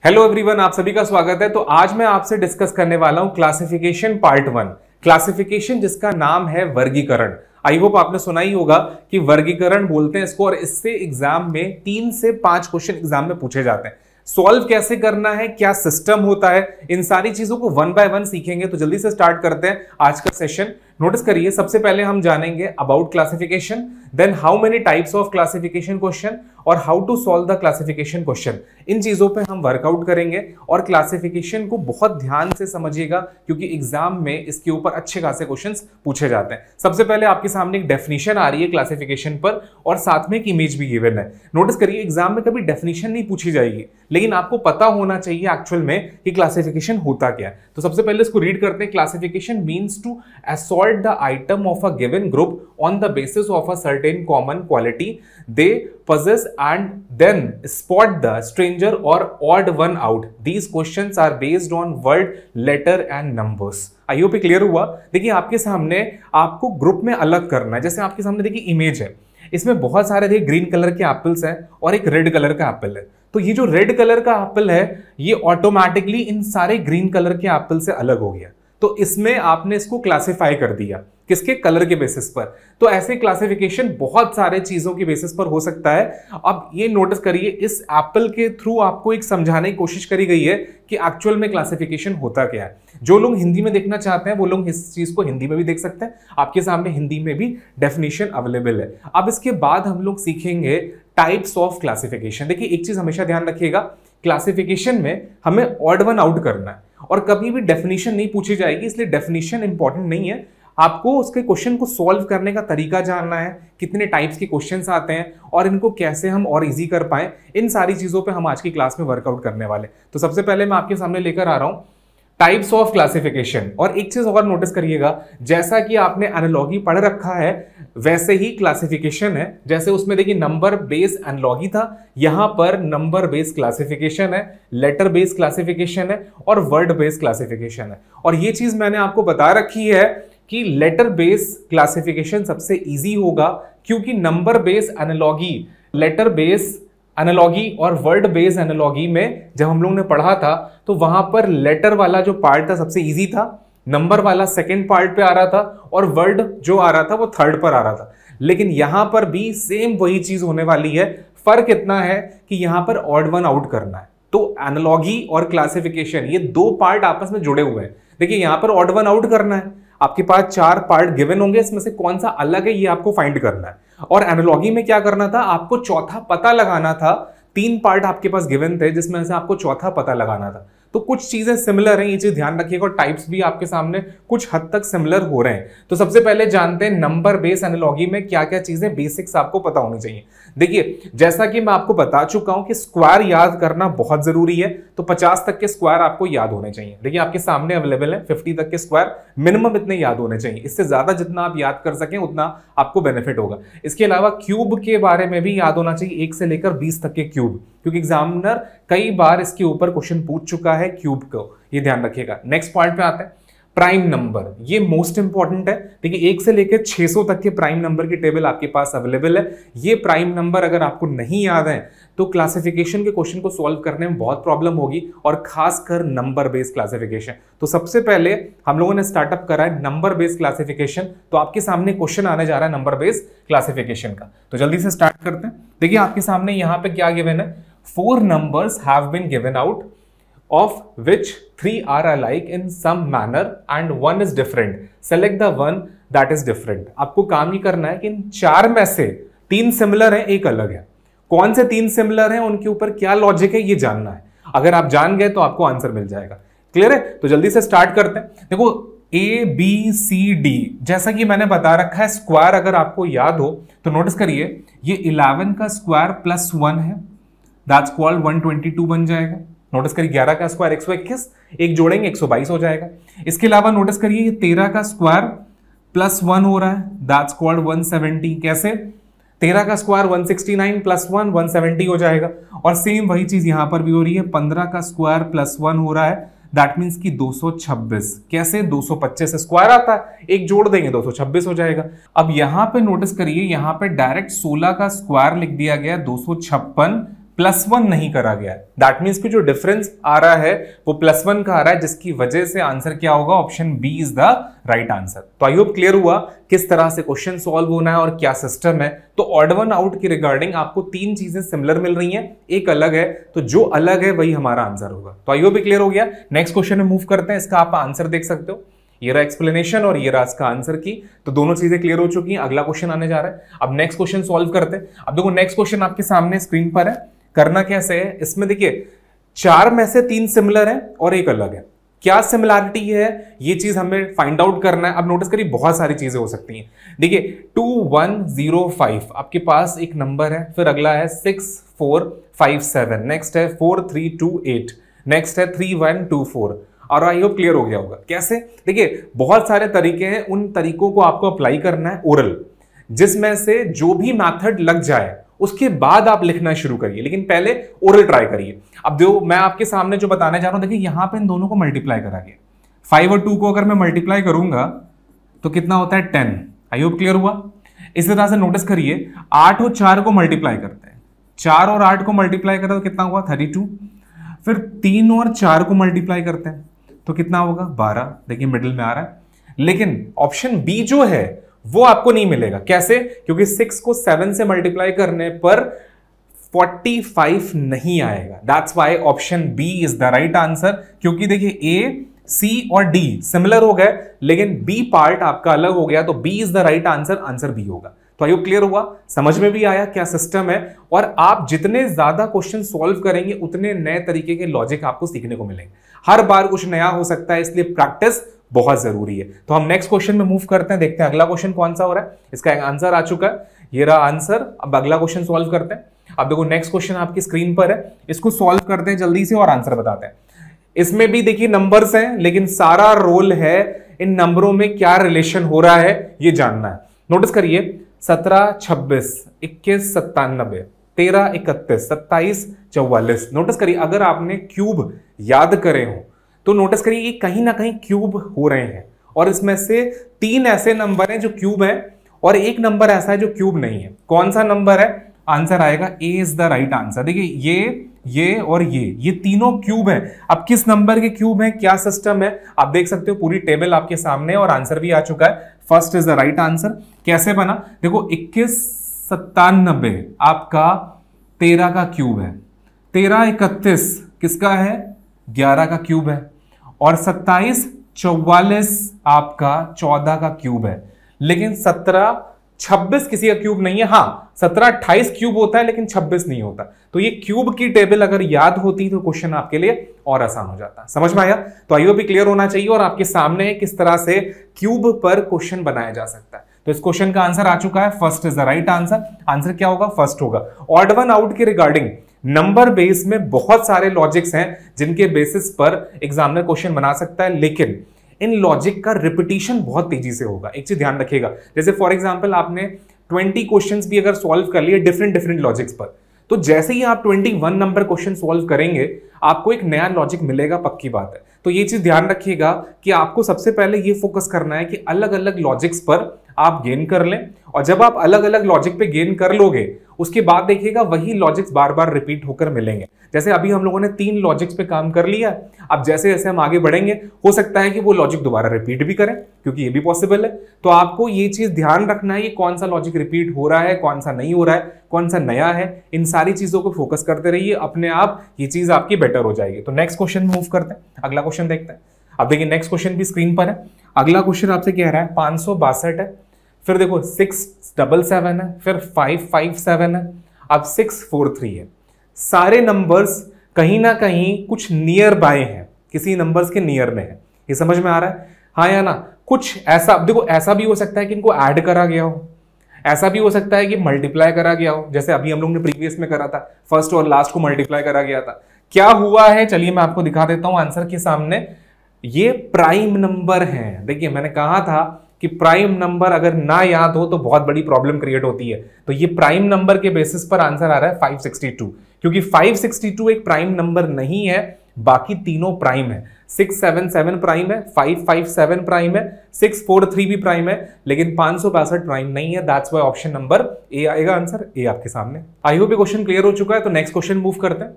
Hello everyone, आप सभी का स्वागत है। तो आज मैं आपसे डिस्कस करने वाला हूं क्लासिफिकेशन पार्ट 1। क्लासिफिकेशन जिसका नाम है वर्गीकरण। आई होप आपने सुना ही होगा कि वर्गीकरण बोलते हैं इसको, और इससे एग्जाम में 3 से 5 क्वेश्चन एग्जाम में पूछे जाते हैं। सॉल्व कैसे करना है, क्या सिस्टम होता है, इन सारी चीजों को 1 बाय 1 सीखेंगे। तो जल्दी से स्टार्ट करते हैं आज का सेशन। नोटिस करिए, सबसे पहले हम जानेंगे about classification, then how many types of classification question और how to solve the classification question. इन चीजों पे हम वर्कआउट करेंगे और क्लासिफिकेशन को बहुत ध्यान से समझिएगा, क्योंकि एग्जाम में इसके ऊपर अच्छे खासे क्वेश्चंस पूछे जाते हैं। सबसे पहले आपके सामने एक डेफिनेशन आ रही है क्लासिफिकेशन पर, और साथ में एक इमेज भी गिवन है। नोटिस करिए, एग्जाम में कभी डेफिनेशन नहीं पूछी जाएगी, लेकिन आपको पता होना चाहिए एक्चुअल में कि क्लासिफिकेशन होता क्या है। तो सबसे पहले इसको रीड करते हैं। Classification means to assort the item of a given group on the basis of a certain common quality they possess and then spot the stranger or odd one out. These questions are based on word, letter and numbers. I hope clear हुआ। देखिए, आपके सामने आपको group में अलग करना है। जैसे आपके सामने देखिए इमेज है, इसमें बहुत सारे देखिए ग्रीन कलर के एप्पल्स हैं और एक रेड कलर का एप्पल है। तो ये जो रेड कलर का एप्पल है ये ऑटोमेटिकली इन सारे ग्रीन कलर के एप्पल से अलग हो गया। तो इसमें आपने इसको क्लासिफाई कर दिया, किसके? कलर के बेसिस पर। तो ऐसे क्लासिफिकेशन बहुत सारे चीजों के बेसिस पर हो सकता है। अब ये नोटिस करिए, इस एप्पल के थ्रू आपको एक समझाने की कोशिश करी गई है कि एक्चुअल में क्लासिफिकेशन होता क्या है। जो लोग हिंदी में देखना चाहते हैं वो लोग इस चीज को हिंदी में भी देख सकते हैं। आपके सामने हिंदी में भी डेफिनेशन अवेलेबल है। अब इसके बाद हम लोग सीखेंगे टाइप्स ऑफ क्लासिफिकेशन। देखिए, एक चीज हमेशा ध्यान रखिएगा, क्लासिफिकेशन में हमें ऑड वन आउट करना है और कभी भी डेफिनेशन नहीं पूछी जाएगी, इसलिए डेफिनेशन इंपॉर्टेंट नहीं है। आपको उसके क्वेश्चन को सॉल्व करने का तरीका जानना है, कितने टाइप्स के क्वेश्चंस आते हैं और इनको कैसे हम और इजी कर पाएं। इन सारी चीजों पे हम आज की क्लास में वर्कआउट करने वाले। तो सबसे पहले मैं आपके सामने लेकर आ रहा हूं टाइप्स ऑफ क्लासिफिकेशन। और एक चीज और नोटिस करिएगा, जैसा कि आपने एनालॉजी पढ़ रखा है वैसे ही क्लासिफिकेशन है। जैसे उसमें देखिए नंबर बेस एनालॉजी था, यहां पर नंबर बेस क्लासिफिकेशन है, लेटर बेस क्लासिफिकेशन है और वर्ड बेस क्लासिफिकेशन है। और ये चीज मैंने आपको बता रखी है कि लेटर बेस क्लासिफिकेशन सबसे इजी होगा, क्योंकि number base analogy, letter base analogy और वर्ड बेस एनालॉजी में जब हम लोग ने पढ़ा था तो वहां पर लेटर वाला जो पार्ट था सबसे इजी था, नंबर वाला सेकंड पार्ट पे आ रहा था और वर्ड जो आ रहा था वो थर्ड पर आ रहा था। लेकिन यहां पर भी सेम वही चीज होने वाली है। फर्क इतना है कि यहां पर ऑड वन आउट करना है। तो एनालॉजी और क्लासिफिकेशन ये दो पार्ट आपस में जुड़े हुए हैं। देखिए, यहां पर ऑड वन आउट करना है, आपके पास 4 पार्ट गिवन होंगे, इसमें से कौन सा अलग है ये आपको फाइंड करना है। और एनालॉजी में क्या करना था, आपको चौथा पता लगाना था। 3 पार्ट आपके पास गिवन थे जिसमें से आपको चौथा पता लगाना था। तो कुछ चीजें सिमिलर हैं, ये चीज ध्यान रखिएगा, और टाइप्स भी आपके सामने कुछ हद तक सिमिलर हो रहे हैं। तो सबसे पहले जानते हैं नंबर बेस एनालॉजी में क्या क्या चीजें बेसिक्स आपको पता होनी चाहिए। देखिए, जैसा कि मैं आपको बता चुका हूं कि स्क्वायर याद करना बहुत जरूरी है। तो 50 तक के स्क्वायर आपको याद होने चाहिए। देखिए, आपके सामने अवेलेबल है 50 तक के स्क्वायर, मिनिमम इतने याद होने चाहिए। इससे ज्यादा जितना आप याद कर सकें उतना आपको बेनिफिट होगा। इसके अलावा क्यूब के बारे में भी याद होना चाहिए, 1 से लेकर 20 तक के क्यूब, क्योंकि एग्जामिनर कई बार इसके ऊपर क्वेश्चन पूछ चुका है क्यूब को, ये ध्यान रखिएगा। नेक्स्ट पॉइंट पे आते हैं, प्राइम नंबर। ये मोस्ट इंपॉर्टेंट है। देखिए, 1 से लेकर 600 तक के प्राइम नंबर की टेबल आपके पास अवेलेबल है। ये प्राइम नंबर अगर आपको नहीं याद है तो क्लासिफिकेशन के क्वेश्चन को सॉल्व करने में बहुत प्रॉब्लम होगी, और खासकर नंबर बेस्ड क्लासिफिकेशन। तो सबसे पहले हम लोगों ने स्टार्टअप करा है नंबर बेस्ड क्लासिफिकेशन। तो आपके सामने क्वेश्चन आने जा रहा है नंबर बेस्ड क्लासिफिकेशन का। तो जल्दी से स्टार्ट करते हैं। देखिए, आपके सामने यहाँ पे क्या गिवन है, 4 numbers have been given out, of which 3 are alike in some manner and 1 is different. Select the one that is different. आपको काम ही करना है कि इन 4 में से 3 सिमिलर हैं, एक अलग है। कौन से 3 सिमिलर हैं, उनके ऊपर क्या लॉजिक है, ये जानना है। अगर आप जान गए तो आपको आंसर मिल जाएगा। क्लियर है? तो जल्दी से स्टार्ट करते हैं। देखो, ABCD जैसा कि मैंने बता रखा है, स्क्वायर अगर आपको याद हो तो नोटिस करिए, ये 11 का स्क्वायर प्लस 1 है, दैट्स कॉल्ड 122 बन जाएगा। नोटिस करिए, 11 का स्क्वायर 121, एक जोड़ेंगे 122 हो जाएगा। इसके अलावा नोटिस करिए, ये 13 का स्क्वायर प्लस 1 हो रहा है, दैट्स कॉल्ड 170। कैसे? 13 का स्क्वायर 169 प्लस 1 170 हो जाएगा। और सेम वही चीज यहां पर भी हो रही है, 15 का स्क्वायर प्लस 1 हो रहा है, दैट मीन्स कि 226। कैसे? 225 स्क्वायर आता है, एक जोड़ देंगे 226 हो जाएगा। अब यहां पे नोटिस करिए, यहां पे डायरेक्ट 16 का स्क्वायर लिख दिया गया, 256 +1 नहीं करा गया है। दैट मीन्स कि जो डिफरेंस आ रहा है वो +1 का आ रहा है, जिसकी वजह से आंसर क्या होगा, option B is the right answer. तो आई होप क्लियर हुआ किस तरह से क्वेश्चन सॉल्व होना है और क्या सिस्टम है। तो ऑड वन आउट की रिगार्डिंग आपको 3 चीजें सिमिलर मिल रही हैं, एक अलग है, तो जो अलग है वही हमारा आंसर होगा। तो आई होप क्लियर हो गया। नेक्स्ट क्वेश्चन में मूव करते हैं, इसका आप आंसर देख सकते हो, ये रहा एक्सप्लेनेशन और ये रहा इसका आंसर की। तो दोनों चीजें क्लियर हो चुकी हैं। अगला क्वेश्चन आने जा रहा है। अब नेक्स्ट क्वेश्चन सॉल्व करते हैं। अब देखो नेक्स्ट क्वेश्चन आपके सामने स्क्रीन पर है। करना कैसे है, इसमें देखिए 4 में से 3 सिमिलर है और एक अलग है। क्या सिमिलैरिटी है ये चीज हमें फाइंड आउट करना है। अब नोटिस करिए बहुत सारी चीजें हो सकती हैं। देखिए 2105 आपके पास एक नंबर है, फिर अगला है 6457, नेक्स्ट है 4328, नेक्स्ट है 3124। और आई होप क्लियर हो गया होगा। कैसे, देखिए बहुत सारे तरीके हैं, उन तरीकों को आपको अप्लाई करना है ओरल, जिसमें से जो भी मेथड लग जाए उसके बाद आप लिखना शुरू करिए, लेकिन पहले ओरल ट्राई करिए। अब जो मैं आपके सामने जो बताने जा रहा हूं, देखिए यहां पे इन दोनों को मल्टीप्लाई करा गया। 5 और 2 को अगर मैं मल्टीप्लाई करूंगा तो कितना होता है 10। आई होप क्लियर हुआ। इस तरह से नोटिस करिए 8 और 4 को मल्टीप्लाई करते हैं, 4 और 8 को मल्टीप्लाई करें तो कितना हुआ 32। फिर 3 और 4 को मल्टीप्लाई करते हैं तो कितना होगा 12। देखिए मिडिल में आ रहा है, लेकिन ऑप्शन बी जो है वो आपको नहीं मिलेगा। कैसे, क्योंकि 6 को 7 से मल्टीप्लाई करने पर 45 नहीं आएगा। That's why option B is the right answer. क्योंकि देखिए ए, सी और डी सिमिलर हो गए, लेकिन बी पार्ट आपका अलग हो गया, तो B is the right answer, answer B होगा। तो आइए क्लियर हुआ, समझ में भी आया क्या सिस्टम है। और आप जितने ज्यादा क्वेश्चन सॉल्व करेंगे उतने नए तरीके के लॉजिक आपको सीखने को मिलेंगे। हर बार कुछ नया हो सकता है, इसलिए प्रैक्टिस बहुत जरूरी है। तो हम नेक्स्ट क्वेश्चन में मूव करते हैं, देखते हैं अगला क्वेश्चन कौन सा हो रहा है। इसका आंसर आ चुका है, ये रहा आंसर। अब अगला क्वेश्चन सॉल्व करते हैं। अब देखो नेक्स्ट क्वेश्चन आपकी स्क्रीन पर है, इसको सॉल्व करते हैं जल्दी से और आंसर बताते हैं। इसमें भी देखिए नंबर्स हैं, लेकिन सारा रोल है इन नंबरों में क्या रिलेशन हो रहा है ये जानना है। नोटिस करिए 17, 26, 21, 97, 13, 31, 27, 44। नोटिस करिए अगर आपने क्यूब याद करे हो तो नोटिस करिए कि कहीं ना कहीं क्यूब हो रहे हैं, और इसमें से 3 ऐसे नंबर हैं जो क्यूब है और एक नंबर ऐसा है जो क्यूब नहीं है। कौन सा नंबर है, आंसर आएगा ए इज द राइट आंसर। देखिए ये और ये तीनों क्यूब हैं। अब किस नंबर के क्यूब हैं, क्या सिस्टम है, आप देख सकते हो पूरी टेबल आपके सामने और आंसर भी आ चुका है। First is the right answer. कैसे बना, देखो 21, 97 आपका 13 का क्यूब है, 13, 31 किसका है 11 का क्यूब है, और 27, 44 आपका 14 का क्यूब है। लेकिन 17, 26 किसी का क्यूब नहीं है। हाँ 17, 28 क्यूब होता है, लेकिन 26 नहीं होता। तो ये क्यूब की टेबल अगर याद होती तो क्वेश्चन आपके लिए और आसान हो जाता। समझ में आया। तो आईओ भी क्लियर होना चाहिए और आपके सामने किस तरह से क्यूब पर क्वेश्चन बनाया जा सकता है। तो इस क्वेश्चन का आंसर आ चुका है, first is the right answer. Answer क्या होगा, फर्स्ट होगा। ऑड वन आउट के रिगार्डिंग नंबर बेस में बहुत सारे लॉजिक्स हैं जिनके बेसिस पर एग्जामिनर क्वेश्चन बना सकता है, लेकिन इन लॉजिक का रिपीटिशन बहुत तेजी से होगा। एक चीज ध्यान रखिएगा, जैसे फॉर एग्जांपल आपने 20 क्वेश्चंस भी अगर सॉल्व कर लिए डिफरेंट लॉजिक्स पर, तो जैसे ही आप 21 नंबर क्वेश्चन सॉल्व करेंगे आपको एक नया लॉजिक मिलेगा, पक्की बात है। तो ये चीज ध्यान रखिएगा कि आपको सबसे पहले ये फोकस करना है कि अलग अलग लॉजिक्स पर आप गेन कर लें, और जब आप अलग अलग लॉजिक पे गेन कर लोगे उसके बाद देखिएगा वही लॉजिक्स बार बार रिपीट होकर मिलेंगे। जैसे अभी हम लोगों ने 3 लॉजिक्स पे काम कर लिया, अब जैसे जैसे हम आगे बढ़ेंगे हो सकता है कि वो लॉजिक दोबारा रिपीट भी करें, क्योंकि ये भी पॉसिबल है। तो आपको ये चीज ध्यान रखना है कि कौन सा लॉजिक रिपीट हो रहा है, कौन सा नहीं हो रहा है, कौन सा नया है। इन सारी चीजों को फोकस करते रहिए, अपने आप ये चीज आपकी बेटर हो जाएगी। तो नेक्स्ट क्वेश्चन मूव करते हैं, अगला क्वेश्चन देखते हैं। अब देखिए नेक्स्ट क्वेश्चन भी स्क्रीन पर है। अगला क्वेश्चन आपसे कह रहा है 562 है, फिर देखो 677 है, फिर 557 है, अब 643 है। सारे नंबर्स कहीं ना कहीं कुछ नियर बाय हैं, किसी नंबर्स के नियर में है। ये समझ में आ रहा है, हाँ या ना। कुछ ऐसा देखो, ऐसा भी हो सकता है कि इनको ऐड करा गया हो, ऐसा भी हो सकता है कि मल्टीप्लाई करा गया हो, जैसे अभी हम लोग ने प्रीवियस में करा था, फर्स्ट और लास्ट को मल्टीप्लाई करा गया था। क्या हुआ है चलिए मैं आपको दिखा देता हूं आंसर के सामने। ये प्राइम नंबर है। देखिए मैंने कहा था कि प्राइम नंबर अगर ना याद हो तो बहुत बड़ी प्रॉब्लम क्रिएट होती है। तो ये प्राइम नंबर के बेसिस पर आंसर आ रहा है 562, क्योंकि 562 एक प्राइम नंबर नहीं है, बाकी तीनों प्राइम है। 677 प्राइम है, 557 प्राइम है, 643 भी प्राइम है, लेकिन 562 प्राइम नहीं है। That's why option number A आएगा। आंसर ए आपके सामने। आई होप ये क्वेश्चन क्लियर हो चुका है। तो नेक्स्ट क्वेश्चन मूव करते हैं।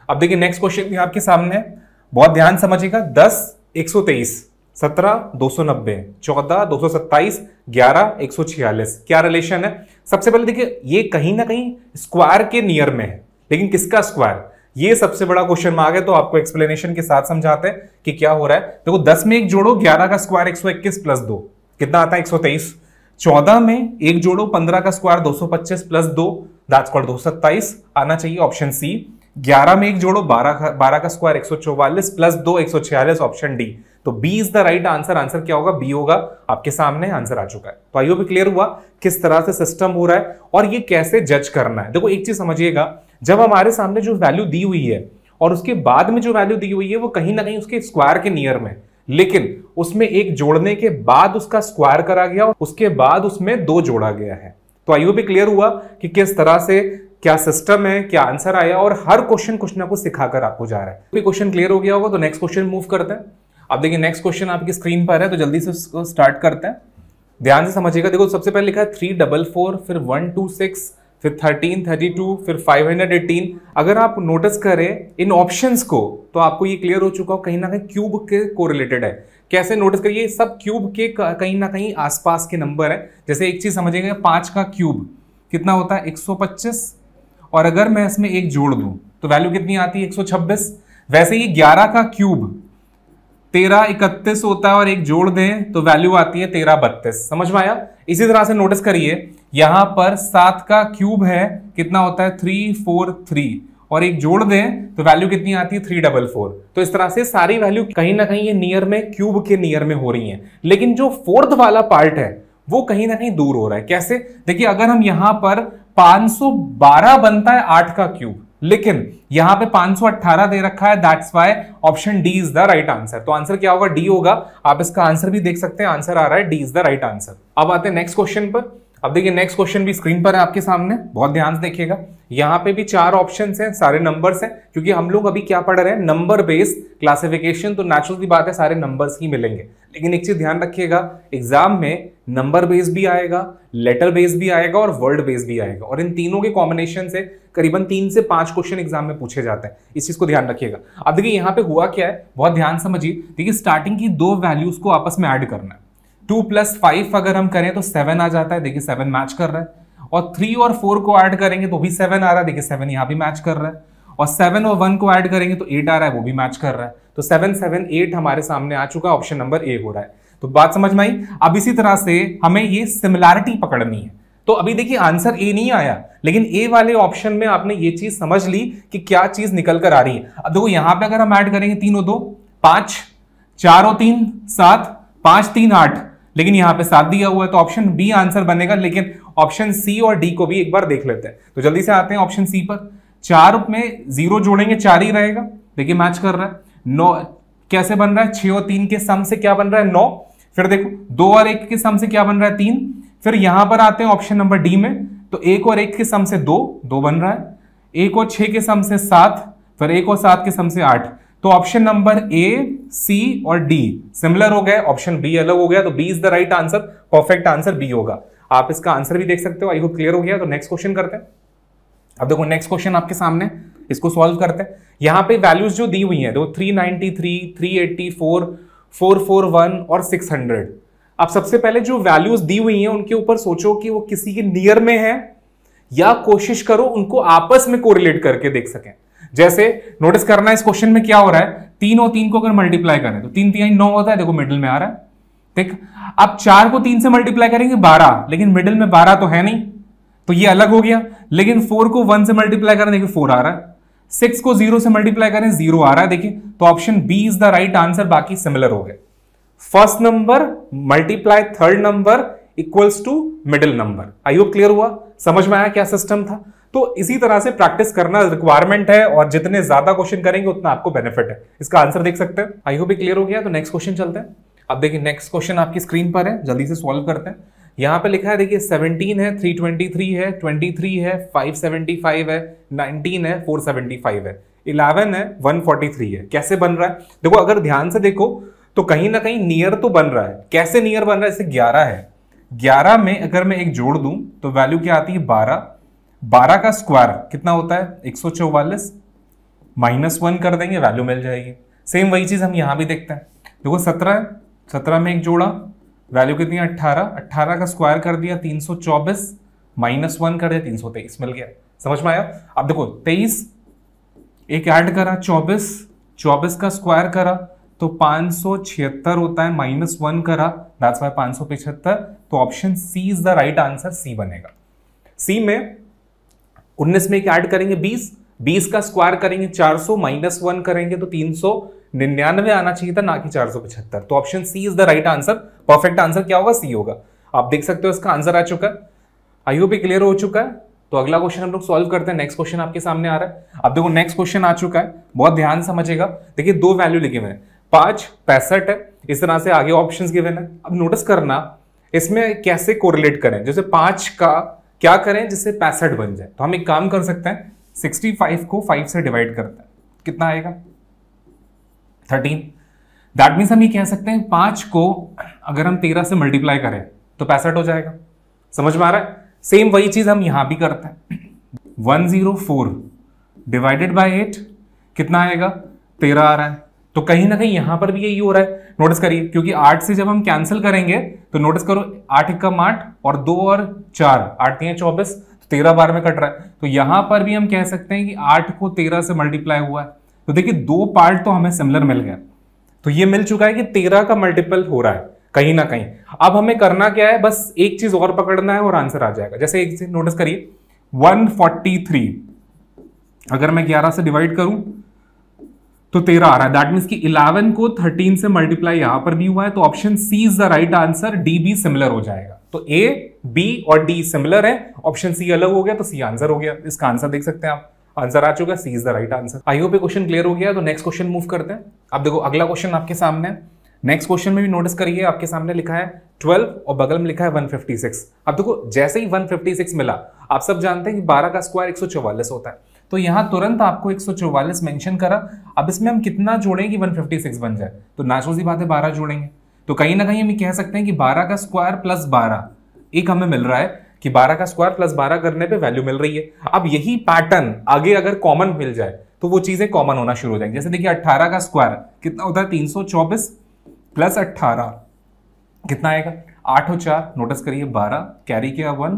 अब देखिए नेक्स्ट क्वेश्चन भी आपके सामने है, बहुत ध्यान समझिएगा। 10 123, 17 290, 14 227, 11 146, क्या रिलेशन है? सबसे पहले देखिए ये कहीं ना कहीं स्क्वायर के नियर में है, लेकिन किसका स्क्वायर, ये सबसे बड़ा क्वेश्चन मार्क है। तो आपको एक्सप्लेनेशन के साथ समझाते हैं कि क्या हो रहा है। देखो 10 में एक जोड़ो, 11 का स्क्वायर 121 प्लस 2 कितना आता है 123। 14 में एक जोड़ो, 15 का स्क्वायर 225 प्लस 2 दैट्स कॉल्ड 227, आना चाहिए ऑप्शन सी। 11 में एक जोड़ो, 12 का स्क्वायर 144 प्लस 2 146, ऑप्शन डी। तो B is the right answer. Answer क्या होगा? बी होगा। आपके सामने आंसर आ चुका है। तो आई होप क्लियर हुआ किस तरह से सिस्टम हो रहा है और ये कैसे जज करना है। देखो एक चीज समझिएगा, जब हमारे सामने जो वैल्यू दी हुई है और उसके बाद में जो वैल्यू दी हुई है वो कहीं ना कहीं उसके स्क्वायर के नियर में, लेकिन उसमें एक जोड़ने के बाद उसका स्क्वायर करा गया और उसके बाद उसमें 2 जोड़ा गया है। तो आई होप क्लियर हुआ कि किस तरह से क्या सिस्टम है, क्या आंसर आया, और हर क्वेश्चन कुछ ना कुछ सिखाकर आपको जा रहा है। क्वेश्चन क्लियर हो गया होगा। तो नेक्स्ट क्वेश्चन मूव करते हैं। अब देखिए नेक्स्ट क्वेश्चन आपकी स्क्रीन पर है, तो जल्दी से उसको स्टार्ट करते हैं। ध्यान से समझिएगा। देखो सबसे पहले लिखा है 344, फिर 126, फिर 1332, फिर 518। अगर आप नोटिस करें इन ऑप्शंस को तो आपको ये क्लियर हो चुका हो कहीं ना कहीं क्यूब के कोरिलेटेड है। कैसे नोटिस करिए, सब क्यूब के कहीं ना कहीं आसपास के नंबर है। जैसे एक चीज समझिएगा, 5 का क्यूब कितना होता है 125, और अगर मैं इसमें एक जोड़ दूं तो वैल्यू कितनी आती है 126। वैसे ही 11 का क्यूब 1331 होता है और एक जोड़ दें तो वैल्यू आती है 1332। समझ में आया? इसी तरह से नोटिस करिए यहां पर 7 का क्यूब है, कितना होता है 343, और एक जोड़ दें तो वैल्यू कितनी आती है 344। तो इस तरह से सारी वैल्यू कहीं ना कहीं ये नियर में क्यूब के नियर में हो रही है, लेकिन जो फोर्थ वाला पार्ट है वो कहीं ना कहीं दूर हो रहा है। कैसे? देखिए अगर हम यहां पर 512 बनता है 8 का क्यूब, लेकिन यहां पे 518 दे रखा है, that's why option D is the right answer. तो आंसर क्या होगा? डी होगा। आप इसका आंसर भी देख सकते हैं, आंसर आ रहा है D is the right answer. अब आते हैं नेक्स्ट क्वेश्चन पर। अब देखिए नेक्स्ट क्वेश्चन भी स्क्रीन पर है आपके सामने, बहुत ध्यान से देखिएगा। यहां पे भी 4 ऑप्शंस हैं, सारे नंबर्स हैं, क्योंकि हम लोग अभी क्या पढ़ रहे हैं, नंबर बेस्ड क्लासिफिकेशन। तो नेचुरल सी बात है सारे नंबर्स ही मिलेंगे, लेकिन एक चीज ध्यान रखिएगा, एग्जाम में नंबर बेस्ड भी आएगा, लेटर बेस्ड भी आएगा और वर्ड बेस्ड भी आएगा, और इन तीनों के कॉम्बिनेशन से करीबन 3 से 5 क्वेश्चन एग्जाम में पूछे जाते हैं। इस चीज को ध्यान रखिएगा। अब देखिए यहाँ पे हुआ क्या है, बहुत ध्यान समझिए। देखिए स्टार्टिंग की 2 वैल्यूज को आपस में ऐड करना है। 2 + 5 अगर हम करें तो 7 आ जाता है, देखिए 7 मैच कर रहा है। और 3 और 4 को ऐड करेंगे तो भी 7 आ रहा है, देखिए 7 यहाँ भी मैच कर रहा है। और 7 और 1 को ऐड करेंगे तो 8 आ रहा है, वो भी मैच कर रहा है। तो 7 7 8 हमारे सामने आ चुका, ऑप्शन नंबर ए हो रहा है। तो बात समझ में आई? अब इसी तरह से हमें ये सिमिलैरिटी पकड़नी है। तो अभी देखिए आंसर ए नहीं आया, लेकिन ए वाले ऑप्शन में आपने ये चीज समझ ली कि क्या चीज निकल कर आ रही है। अब देखो यहां पे अगर हम ऐड करेंगे 3 और 2 5, 4 और 3 7, 5 3 8, लेकिन यहां पे 7 दिया हुआ है, तो ऑप्शन बी आंसर बनेगा। लेकिन ऑप्शन सी और डी को भी एक बार देख लेते हैं। तो जल्दी से आते हैं ऑप्शन सी पर। 4 में 0 जोड़ेंगे 4 ही रहेगा, देखिए मैच कर रहा है। 9 कैसे बन रहा है, 6 और 3 के सम से क्या बन रहा है 9। फिर देखो 2 और 1 के सम से क्या बन रहा है 3। फिर यहां पर आते हैं ऑप्शन नंबर डी में, तो 1 और 1 के सम से 2 बन रहा है। 1 और 6 के सम से 7, फिर 1 और 7 के सम से 8। तो ऑप्शन नंबर ए, सी और डी सिमिलर हो गए, ऑप्शन बी अलग हो गया। तो B is the right answer, perfect answer B होगा। आप इसका आंसर भी देख सकते हो। आई होप क्लियर हो गया। तो नेक्स्ट क्वेश्चन करते हैं। अब देखो नेक्स्ट क्वेश्चन आपके सामने, इसको सॉल्व करते हैं। यहां पे वैल्यूज जो दी हुई हैं, देखो 393, 384, 441 और 600। अब सबसे पहले जो वैल्यूज दी हुई हैं उनके ऊपर सोचो कि वो किसी के नियर में है, या कोशिश करो उनको आपस में कोरिलेट करके देख सकें। जैसे नोटिस करना है इस क्वेश्चन में क्या हो रहा है, 3 और 3 को अगर मल्टीप्लाई करें तो 3 3 9 होता है, देखो मिडिल में आ रहा है। देख अब 4 को 3 से मल्टीप्लाई करेंगे 12, लेकिन मिडिल में 12 तो है नहीं, तो ये अलग हो गया। लेकिन 4 को 1 से मल्टीप्लाई करें, देखिए 4 आ रहा है। 6 को 0 से मल्टीप्लाई करें 0 आ रहा है, देखिए। तो option B is the right answer, बाकी सिमिलर हो गए। First number multiply third number equals to middle number. I hope clear हुआ, समझ में आया क्या सिस्टम था। तो इसी तरह से प्रैक्टिस करना रिक्वायरमेंट है, और जितने ज्यादा क्वेश्चन करेंगे उतना आपको बेनिफिट है। इसका आंसर देख सकते हैं। आई होप क्लियर हो गया। तो नेक्स्ट क्वेश्चन चलते हैं। अब देखिए नेक्स्ट क्वेश्चन आपकी स्क्रीन पर है, जल्दी से सॉल्व करते हैं। यहां पे लिखा है देखिए 17 है, 323 है, 23 है, 575 है, 19 है, 475 है। 11 है, 143 है। कैसे बन रहा है देखो, अगर ध्यान से देखो तो कहीं ना कहीं नियर तो बन रहा है। कैसे नियर बन रहा है? जैसे 11 है, 11 में अगर मैं एक जोड़ दूं तो वैल्यू क्या आती है 12। 12 का स्क्वायर कितना होता है 144, -1 कर देंगे वैल्यू मिल जाएगी। सेम वही चीज हम यहां भी देखते हैं। देखो 17 है, 17 में एक जोड़ा वैल्यू कितनी है 18, 18 का स्क्वायर कर दिया 324, -1 कर दिया 323 मिल गया। समझ में आया? अब देखो 23 एक ऐड करा 24, 24 का स्क्वायर करा तो 576 होता है, -1 करा दैट्स वाई 575। तो option C is the right answer, C बनेगा। सी में 19 में एक ऐड करेंगे 20, 20 का स्क्वायर करेंगे 400, -1 करेंगे तो 399 आना चाहिए था, ना कि 475। तो option C is the right answer. Perfect answer क्या होगा? सी होगा। आप देख सकते हो इसका आंसर आ चुका है। आई होप क्लियर हो चुका है। तो अगला क्वेश्चन हम लोग सॉल्व करते हैं। नेक्स्ट क्वेश्चन आपके सामने आ रहा है। अब देखो नेक्स्ट क्वेश्चन आ चुका है, बहुत ध्यान समझिएगा। देखिए दो वैल्यू लिखे हुए हैं, 5, 65 है, इस तरह से आगे ऑप्शंस गिवन है। अब नोटिस करना इसमें कैसे कोरिलेट करें। जैसे 5 का क्या करें जिससे 65 बन जाए, तो हम एक काम कर सकते हैं 65 को 5 से डिवाइड करते हैं, कितना आएगा 13। दैट मीन्स हम ये कह सकते हैं 5 को अगर हम 13 से मल्टीप्लाई करें तो 65 हो जाएगा। समझ में आ रहा है? सेम वही चीज हम यहां भी करते हैं। 104 डिवाइडेड बाय 8 कितना आएगा 13 आ रहा है। तो कहीं ना कहीं यहां पर भी यही हो रहा है। नोटिस करिए, क्योंकि 8 से जब हम कैंसिल करेंगे तो नोटिस करो 8 एकम 8 और 2 और 4, 8 3 24, 13 बार में कट रहा है। तो यहां पर भी हम कह सकते हैं कि 8 को 13 से मल्टीप्लाई हुआ है। तो देखिए दो पार्ट तो हमें सिमिलर मिल गया। तो ये मिल चुका है कि 13 का मल्टीपल हो रहा है कहीं ना कहीं। अब हमें करना क्या है, बस एक चीज और पकड़ना है और आंसर आ जाएगा। जैसे एक चीज नोटिस करिए 143 अगर मैं 11 से डिवाइड करूं तो 13 आ रहा है। दैट मीन्स कि 11 को 13 से मल्टीप्लाई यहां पर भी हुआ है। तो option C is the right answer, D B similar हो जाएगा। तो ए, बी और डी सिमिलर है, ऑप्शन सी अलग हो गया तो सी आंसर हो गया। इसका आंसर देख सकते हैं आप, आंसर आ चुका है, C is the right answer. I hope ये क्वेश्चन क्लियर हो गया। तो नेक्स्ट क्वेश्चन मूव करते हैं। अब देखो अगला क्वेश्चन आपके सामने है। नेक्स्ट क्वेश्चन में भी नोटिस करिए, आपके सामने लिखा है 12 और बगल में लिखा है 156। अब देखो जैसे ही 156 मिला, आप सब जानते हैं कि 12 का स्क्वायर 144 होता है। तो यहां तुरंत आपको 144 मेंशन करा। अब इसमें हम कितना जोड़ें कि 156 बन जाए? तो नेचुरल सी बात है 12 जोड़ेंगे। तो कहीं ना कहीं हम ये कह सकते हैं कि 12 का स्क्वायर प्लस 12 एक हमें मिल रहा है कि 12 का स्क्वायर प्लस 12 करने पे वैल्यू मिल रही है। अब यही पैटर्न आगे अगर कॉमन मिल जाए तो वो चीजें कॉमन होना शुरू हो जाएंगी। जैसे देखिए 18 का स्क्वायर कितना होता है 324 प्लस 18 कितना आएगा 8 और 4 नोटिस करिए 12 कैरी किया 1।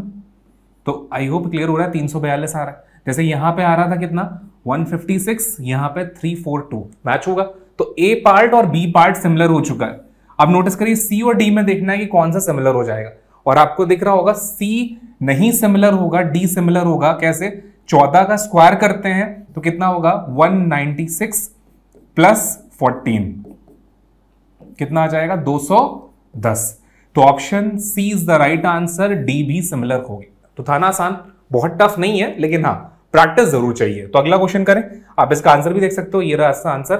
तो आई होप क्लियर हो रहा है, 342 आ रहा है। जैसे यहां पे आ रहा था कितना 156, यहां पे 342 मैच होगा। तो ए पार्ट और बी पार्ट सिमिलर हो चुका है। अब नोटिस करिए सी और डी में देखना है कि कौन सा सिमिलर हो जाएगा। और आपको दिख रहा होगा सी नहीं सिमिलर होगा, डी सिमिलर होगा। कैसे? 14 का स्क्वायर करते हैं तो कितना होगा 196 प्लस 14 कितना आ जाएगा 210। तो option C is the right answer, D भी सिमिलर होगी। तो था ना आसान, बहुत टफ नहीं है, लेकिन हाँ प्रैक्टिस जरूर चाहिए। तो अगला क्वेश्चन करें, आप इसका आंसर भी देख सकते हो, ये रहा इसका आंसर।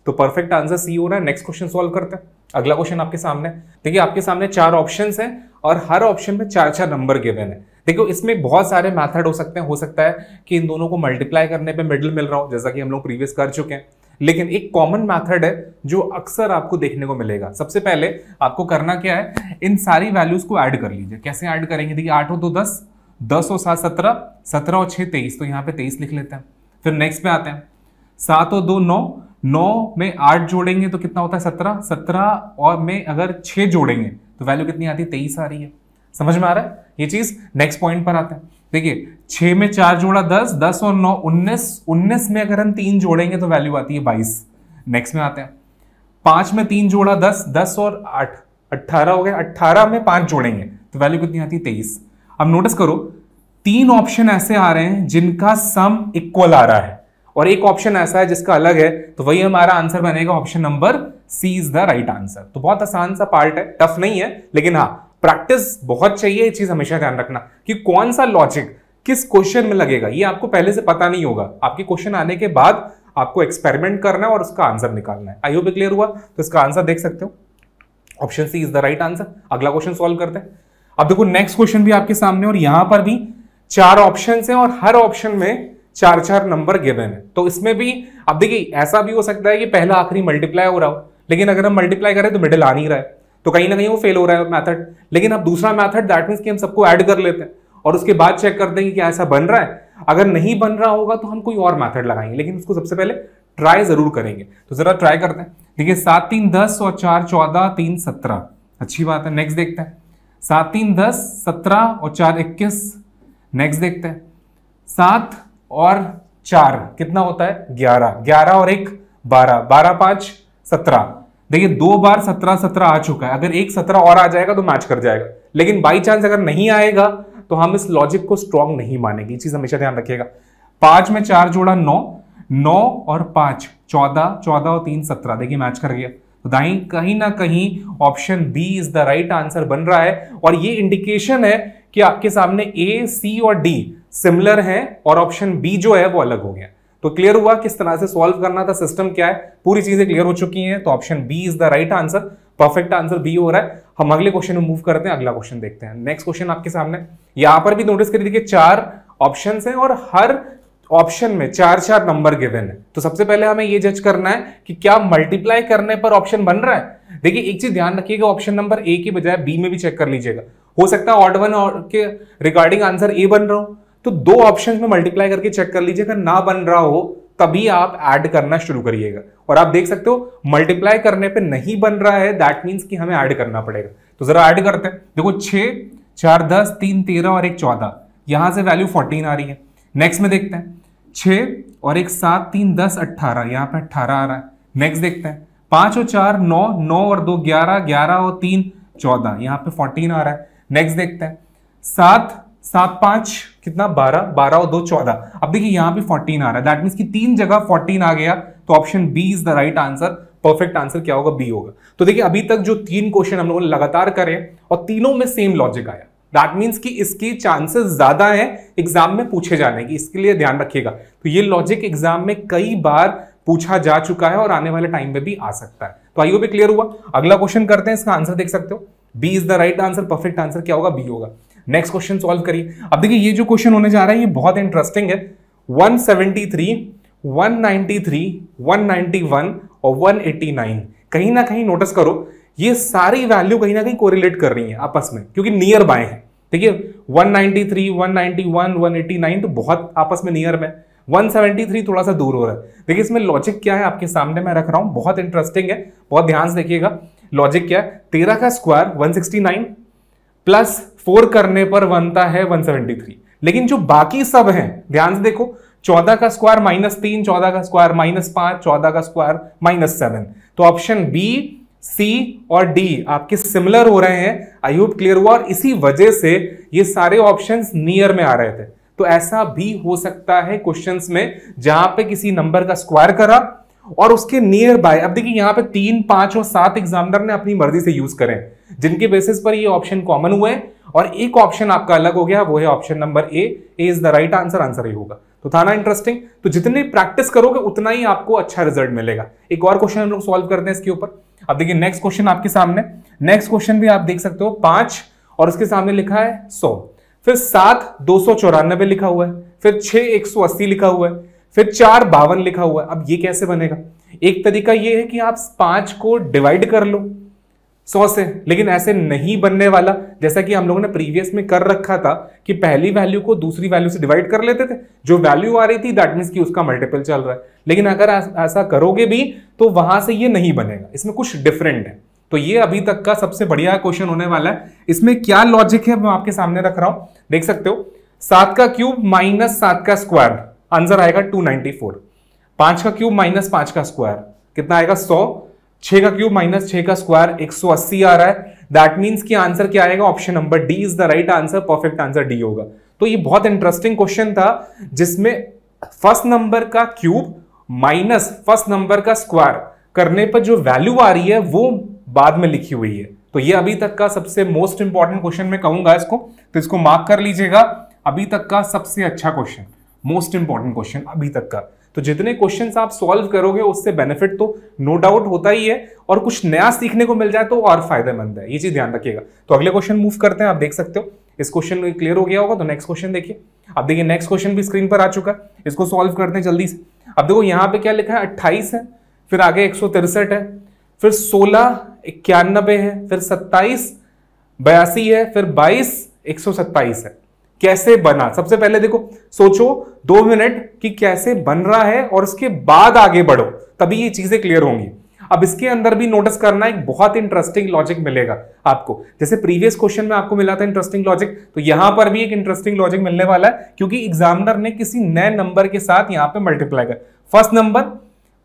तो परफेक्ट आंसर सी हो रहा है। नेक्स्ट क्वेश्चन सॉल्व करते हैं। अगला क्वेश्चन आपके सामने, देखिए आपके सामने 4 ऑप्शंस हैं और हर ऑप्शन में 4-4 नंबर गिवन है। देखो इसमें बहुत सारे मेथड हो सकते हैं। हो सकता है कि इन दोनों को मल्टीप्लाई करने पे मिडिल मिल रहा हो, जैसा कि हम लोग प्रीवियस कर चुके हैं। लेकिन एक कॉमन मेथड है जो अक्सर आपको देखने को मिलेगा। सबसे पहले आपको करना क्या है, इन सारी वैल्यूज को ऐड कर लीजिए। कैसे ऐड करेंगे? देखिए 8 और 2 10, 10 और 7 17, 17 और 6 23। तो यहाँ पे 23 लिख लेते हैं। फिर नेक्स्ट पे आते हैं, 7 और 2 9, 9 में 8 जोड़ेंगे तो कितना होता है 17, 17 और में अगर 6 जोड़ेंगे तो वैल्यू कितनी आती है 23 आ रही है। समझ में आ रहा है ये चीज? नेक्स्ट पॉइंट पर आते हैं। देखिए 6 में 4 जोड़ा 10, 10 और 9 19, 19 में अगर हम 3 जोड़ेंगे तो वैल्यू आती है 22। नेक्स्ट में आते हैं, 5 में 3 जोड़ा 10, 10 और 8 18 हो गया। 18 में 5 जोड़ेंगे तो वैल्यू कितनी आती है 23। अब नोटिस करो 3 ऑप्शन ऐसे आ रहे हैं जिनका सम इक्वल आ रहा है और एक ऑप्शन ऐसा है जिसका अलग है। तो वही हमारा आंसर बनेगा option number C is the right answer. तो बहुत आसान सा पार्ट है, टफ नहीं है, लेकिन हाँ प्रैक्टिस बहुत चाहिए। ये चीज हमेशा ध्यान रखना कि कौन सा लॉजिक किस क्वेश्चन में लगेगा, ये आपको पहले से पता नहीं होगा। आपके क्वेश्चन आने के बाद आपको एक्सपेरिमेंट करना है और उसका आंसर निकालना है। आई होप क्लियर हुआ। तो इसका आंसर देख सकते हो, option C is the right answer. अगला क्वेश्चन सॉल्व करते हैं। अब देखो नेक्स्ट क्वेश्चन भी आपके सामने और यहां पर भी 4 ऑप्शन हैं और हर ऑप्शन में चार चार नंबर गिवन है। तो इसमें भी अब देखिए ऐसा भी हो सकता है कि पहला आखिरी मल्टीप्लाई हो रहा हो, लेकिन अगर हम मल्टीप्लाई करें तो मिडिल आ नहीं रहा है, तो कहीं ना कहीं वो फेल हो रहा है मेथड। लेकिन अब दूसरा मेथड दैट मींस कि हम सबको ऐड कर लेते हैं और उसके बाद चेक करते हैं कि क्या ऐसा बन रहा है। अगर नहीं बन रहा होगा तो हम कोई और मेथड लगाएंगे, लेकिन उसको सबसे पहले ट्राई जरूर करेंगे। तो जरा ट्राई करते हैं। देखिए 7 3 10 और 4 14 3 17, अच्छी बात है। नेक्स्ट देखते हैं 7 3 10 17 और 4 21। नेक्स्ट देखते हैं 7 और 4 कितना होता है 11, 11 और 1 12, 12 5 17। देखिए 2 बार 17 17 आ चुका है, अगर एक 17 और आ जाएगा तो मैच कर जाएगा, लेकिन बाई चांस अगर नहीं आएगा तो हम इस लॉजिक को स्ट्रॉन्ग नहीं मानेंगे। ये चीज हमेशा ध्यान रखिएगा। 5 में 4 जोड़ा 9, 9 और 5 14, 14 और 3 17। देखिए मैच कर गया। तो दाई कहीं ना कहीं option B is the right answer बन रहा है, और ये इंडिकेशन है कि आपके सामने ए सी और डी सिमिलर हैं और ऑप्शन बी जो है वो अलग हो गया। तो क्लियर हुआ किस तरह से सॉल्व करना था, सिस्टम क्या है, पूरी चीजें क्लियर हो चुकी हैं। तो option B is the right answer, perfect answer B हो रहा है। हम अगले क्वेश्चन में मूव करते हैं। अगला क्वेश्चन देखते हैं। नेक्स्ट क्वेश्चन आपके सामने, यहां पर भी नोटिस करिए, देखिए 4 ऑप्शन हैं और हर ऑप्शन में 4 4 नंबर गिवन है। तो सबसे पहले हमें यह जज करना है कि क्या मल्टीप्लाई करने पर ऑप्शन बन रहा है। देखिए एक चीज ध्यान रखिएगा, ऑप्शन नंबर ए की बजाय बी में भी चेक कर लीजिएगा। हो सकता है ऑड वन के रिगार्डिंग आंसर ए बन रहा हो, तो 2 ऑप्शन में मल्टीप्लाई करके चेक कर लीजिएगा। ना बन रहा हो तभी आप ऐड करना शुरू करिएगा। और आप देख सकते हो मल्टीप्लाई करने पे नहीं बन रहा है, दैट मींस कि हमें ऐड करना पड़ेगा। तो जरा ऐड करते हैं। देखो 6 4 10 3 13 और 1 14, यहां से वैल्यू 14 आ रही है। नेक्स्ट में देखते हैं 6 और 1 7 3 10 18, यहां पे 18 आ रहा है। नेक्स्ट देखते हैं 5 और 4 9, 9 और 2 11, 11 और 3 14, यहां पे 14 आ रहा है। नेक्स्ट देखते हैं 7 7 5 कितना 12, 12 और 2 14। अब देखिए यहां पे 14 आ रहा है, दैट मींस कि 3 जगह 14 आ गया। तो option B is the right answer. Perfect answer क्या होगा, बी होगा। तो देखिए अभी तक जो 3 क्वेश्चन हम लोगों ने लगातार करे और तीनों में सेम लॉजिक आया, दैट मींस कि इसकी चांसेस ज्यादा है एग्जाम में पूछे जाने की, इसके लिए ध्यान रखिएगा। तो ये लॉजिक एग्जाम में कई बार पूछा जा चुका है और आने वाले टाइम में भी आ सकता है। तो आई होप क्लियर हुआ। अगला क्वेश्चन करते हैं, इसका आंसर देख सकते हो, B is the right answer. Perfect answer क्या होगा, बी होगा। नेक्स्ट क्वेश्चन सॉल्व करिए। अब देखिए ये जो क्वेश्चन होने जा रहा है ये बहुत इंटरेस्टिंग है। 173 193 191 और 189, कहीं ना कहीं नोटिस करो ये सारी वैल्यू कहीं ना कहीं कोरिलेट कर रही हैं आपस में, क्योंकि नियर बाय है। देखिए 193 191 189 तो बहुत आपस में नियर में, 173 थोड़ा सा दूर हो रहा है। देखिए इसमें लॉजिक क्या है आपके सामने मैं रख रहा हूं, बहुत इंटरेस्टिंग है, बहुत ध्यान से देखिएगा। लॉजिक क्या है, 13 का स्क्वायर 169 प्लस 4 करने पर बनता है 173, लेकिन जो बाकी सब हैं ध्यान से देखो, 14 का स्क्वायर -3, 14 का स्क्वायर -5, 14 का स्क्वायर -7। तो ऑप्शन बी सी और डी आपके सिमिलर हो रहे हैं। आई होप क्लियर हुआ। और इसी वजह से ये सारे ऑप्शंस नियर में आ रहे थे। तो ऐसा भी हो सकता है क्वेश्चंस में जहां पे किसी नंबर का स्क्वायर करा और उसके नियर बाय। अब देखिए यहां पे 3 5 और 7 एग्जामिनर ने अपनी मर्जी से यूज करें, जिनके बेसिस पर ये ऑप्शन कॉमन हुए और एक ऑप्शन आपका अलग हो गया, वो है option number A is the right answer. Answer A होगा। तो था ना इंटरेस्टिंग। तो जितनी प्रैक्टिस करोगे उतना ही आपको अच्छा रिजल्ट मिलेगा। एक और क्वेश्चन हम लोग सॉल्व करते हैं इसके ऊपर। अब देखिए नेक्स्ट क्वेश्चन आपके सामने, नेक्स्ट क्वेश्चन भी आप देख सकते हो 5 और उसके सामने लिखा है 100, फिर 7 294 लिखा हुआ है, फिर 6 180 लिखा हुआ है, फिर 4 52 लिखा हुआ है। अब ये कैसे बनेगा? एक तरीका ये है कि आप 5 को डिवाइड कर लो 100 से, लेकिन ऐसे नहीं बनने वाला। जैसा कि हम लोगों ने प्रीवियस में कर रखा था कि पहली वैल्यू को दूसरी वैल्यू से डिवाइड कर लेते थे, जो वैल्यू आ रही थी दैट मींस कि उसका मल्टीपल चल रहा है। लेकिन अगर ऐसा करोगे भी तो वहां से ये नहीं बनेगा, इसमें कुछ डिफरेंट है। तो ये अभी तक का सबसे बढ़िया क्वेश्चन होने वाला है। इसमें क्या लॉजिक है मैं आपके सामने रख रहा हूं, देख सकते हो। 7 का क्यूब माइनस 7 का स्क्वायर, आंसर आएगा 294। 5 का क्यूब माइनस 5 का स्क्वायर कितना आएगा 100। 6 का क्यूब माइनस 6 का स्क्वायर 180 आ रहा है। दैट मींस कि आंसर क्या आएगा, option number D is the right answer. Perfect answer D होगा। तो ये बहुत इंटरेस्टिंग क्वेश्चन था जिसमें फर्स्ट नंबर का क्यूब माइनस फर्स्ट नंबर का स्क्वायर करने पर जो वैल्यू आ रही है वो बाद में लिखी हुई है। तो ये अभी तक का सबसे मोस्ट इंपॉर्टेंट क्वेश्चन मैं कहूंगा इसको, तो इसको मार्क कर लीजिएगा। अभी तक का सबसे अच्छा क्वेश्चन, मोस्ट इंपॉर्टेंट क्वेश्चन अभी तक का। तो जितने क्वेश्चंस आप सॉल्व करोगे उससे बेनिफिट तो नो डाउट होता ही है, और कुछ नया सीखने को मिल जाए तो और फायदेमंद है, ये चीज ध्यान रखिएगा। तो अगले क्वेश्चन मूव करते हैं। आप देख सकते हो इस क्वेश्चन में क्लियर हो गया होगा। तो नेक्स्ट क्वेश्चन देखिए। अब देखिए नेक्स्ट क्वेश्चन भी स्क्रीन पर आ चुका है, इसको सॉल्व करते हैं जल्दी से। अब देखो यहाँ पे क्या लिखा है, 28 है, फिर आगे 163 है, फिर 16 91 है, फिर 27 82 है, फिर 22 127 है। कैसे बना? सबसे पहले देखो, सोचो 2 मिनट कि कैसे बन रहा है और उसके बाद आगे बढ़ो, तभी ये चीजें क्लियर होंगी। अब इसके अंदर भी नोटिस करना, एक बहुत इंटरेस्टिंग लॉजिक मिलेगा आपको। जैसे प्रीवियस क्वेश्चन में आपको मिला था इंटरेस्टिंग लॉजिक, तो यहां पर भी एक इंटरेस्टिंग लॉजिक मिलने वाला है, क्योंकि एग्जामिनर ने किसी नए नंबर के साथ यहां पे मल्टीप्लाई कर, first number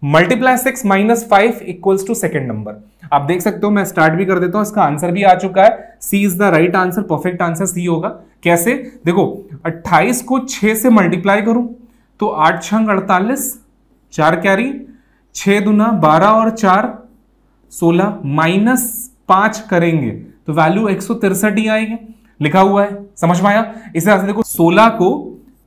multiply 6 minus 5 equals to second number. आप देख सकते हो, मैं स्टार्ट भी कर देता हूं, इसका आंसर भी आ चुका है। C is the right answer, perfect answer C होगा। कैसे? देखो 28 को 6 से मल्टीप्लाई करूं तो 8 6 48, 4 कैरी, 6 दूना 12 और 4 16, माइनस 5 करेंगे तो वैल्यू 163 ही आएगी, लिखा हुआ है। समझ में आया? इस तरह से देखो 16 को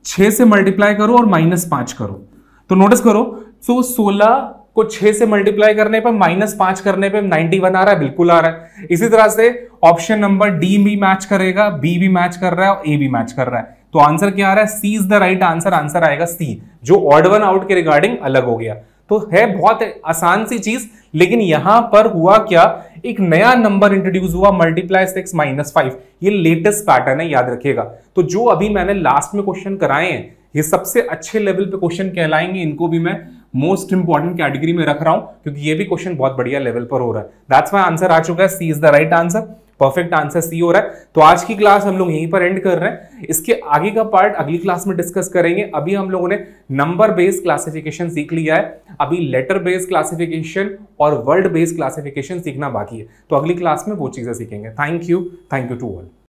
6 से मल्टीप्लाई करो और माइनस 5 करो, तो नोटिस करो, तो 16 को 6 से मल्टीप्लाई करने पर माइनस 5 करने पर 91 आ रहा है, बिल्कुल आ रहा है। इसी तरह से ऑप्शन नंबर डी भी मैच करेगा, बी भी मैच कर रहा है और ए भी मैच कर रहा है। तो आंसर क्या आ रहा है? C is the right answer. Answer आएगा सी, जो ऑड वन आउट के रिगार्डिंग अलग हो गया। तो है बहुत आसान सी चीज, लेकिन यहां पर हुआ क्या, एक नया नंबर इंट्रोड्यूस हुआ, मल्टीप्लाई 6 माइनस 5। ये लेटेस्ट पैटर्न है, याद रखिएगा। तो जो अभी मैंने लास्ट में क्वेश्चन कराए हैं, ये सबसे अच्छे लेवल पे क्वेश्चन कहलाएंगे। इनको भी मैं मोस्ट इंपॉर्टेंट कैटेगरी में रख रहा हूं, क्योंकि ये भी क्वेश्चन बहुत बढ़िया लेवल पर हो रहा है। दैट्स व्हाई आंसर आ चुका है, C is the right answer, perfect answer C हो रहा है। तो आज की क्लास हम लोग यहीं पर एंड कर रहे हैं। इसके आगे का पार्ट अगली क्लास में डिस्कस करेंगे। अभी हम लोगों ने नंबर बेस्ड क्लासिफिकेशन सीख लिया है, अभी लेटर बेस्ड क्लासिफिकेशन और वर्ड बेस्ड क्लासिफिकेशन सीखना बाकी है। तो अगली क्लास में वो चीजें सीखेंगे। Thank you to all.